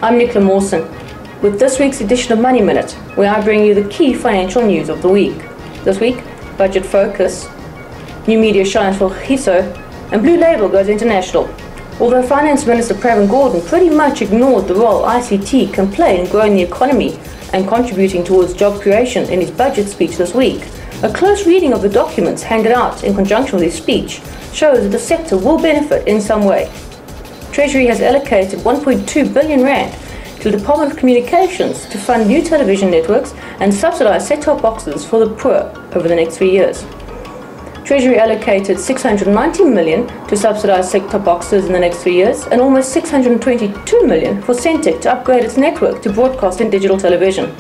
I'm Nicola Mawson with this week's edition of Money Minute, where I bring you the key financial news of the week. This week, budget focus, new media shines for Kagiso and Blue Label goes international. Although Finance Minister Pravin Gordhan pretty much ignored the role ICT can play in growing the economy and contributing towards job creation in his budget speech this week, a close reading of the documents handed out in conjunction with his speech shows that the sector will benefit in some way. Treasury has allocated 1.2 billion rand to the Department of Communications to fund new television networks and subsidise set-top boxes for the poor over the next 3 years. Treasury allocated 690 million to subsidise set-top boxes in the next 3 years and almost 622 million for Centec to upgrade its network to broadcast and digital television.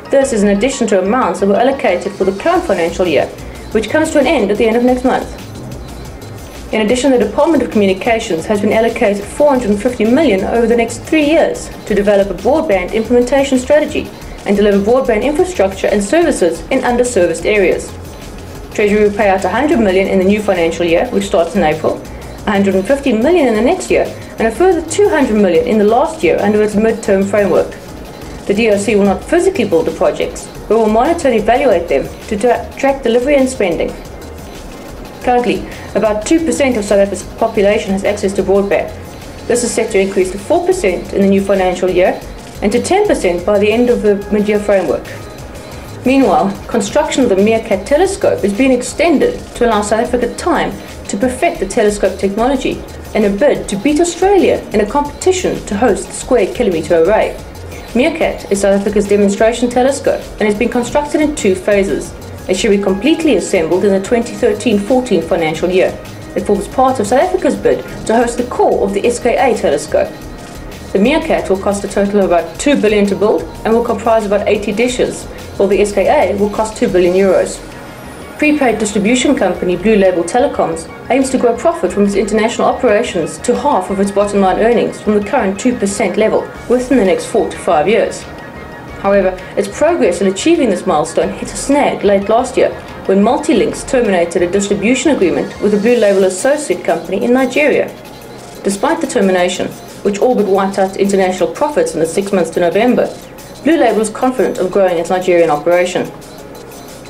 This is in addition to amounts that were allocated for the current financial year, which comes to an end at the end of next month. In addition, the Department of Communications has been allocated 450 million over the next 3 years to develop a broadband implementation strategy and deliver broadband infrastructure and services in underserviced areas. Treasury will pay out 100 million in the new financial year, which starts in April, 150 million in the next year, and a further 200 million in the last year under its mid-term framework. The DRC will not physically build the projects, but will monitor and evaluate them to track delivery and spending. Currently, about 2% of South Africa's population has access to broadband. This is set to increase to 4% in the new financial year and to 10% by the end of the mid-year framework. Meanwhile, construction of the Meerkat telescope is being extended to allow South Africa time to perfect the telescope technology in a bid to beat Australia in a competition to host the square kilometre array. Meerkat is South Africa's demonstration telescope and has been constructed in 2 phases. It should be completely assembled in the 2013-14 financial year. It forms part of South Africa's bid to host the core of the SKA telescope. The Meerkat will cost a total of about 2 billion to build and will comprise about 80 dishes, while the SKA will cost 2 billion euros. Prepaid distribution company Blue Label Telecoms aims to grow profit from its international operations to half of its bottom line earnings from the current 2% level within the next 4 to 5 years. However, its progress in achieving this milestone hit a snag late last year when Multilinks terminated a distribution agreement with a Blue Label associate company in Nigeria. Despite the termination, which all but wiped out international profits in the 6 months to November, Blue Label is confident of growing its Nigerian operation.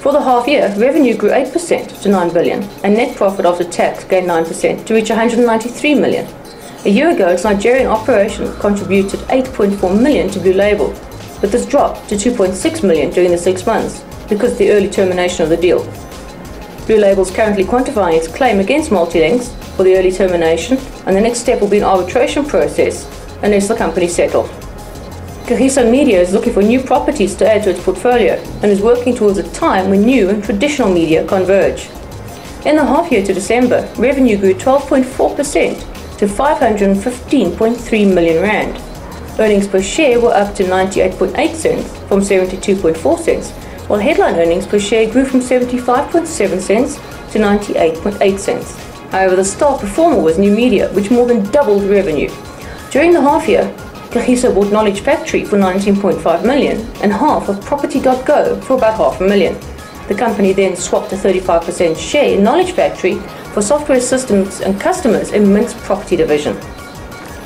For the half year, revenue grew 8% to 9 billion and net profit after tax gained 9% to reach 193 million. A year ago, its Nigerian operation contributed 8.4 million to Blue Label, but this dropped to 2.6 million during the 6 months because of the early termination of the deal. Blue Label is currently quantifying its claim against Multilinks for the early termination, and the next step will be an arbitration process unless the company settle. Kagiso Media is looking for new properties to add to its portfolio and is working towards a time when new and traditional media converge. In the half year to December, revenue grew 12.4% to 515.3 million rand. Earnings per share were up to 98.8 cents from 72.4 cents, while headline earnings per share grew from 75.7 cents to 98.8 cents. However, the star performer was new media, which more than doubled revenue. During the half year, Kagiso bought Knowledge Factory for 19.5 million and half of Property.go for about $500,000. The company then swapped a 35% share in Knowledge Factory for software systems and customers in Mint's property division.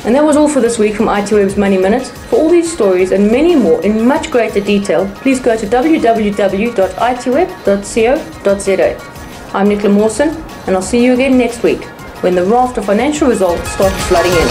And that was all for this week from ITWeb's Money Minute. For all these stories and many more in much greater detail, please go to www.itweb.co.za. I'm Nicola Mawson, and I'll see you again next week when the raft of financial results starts flooding in.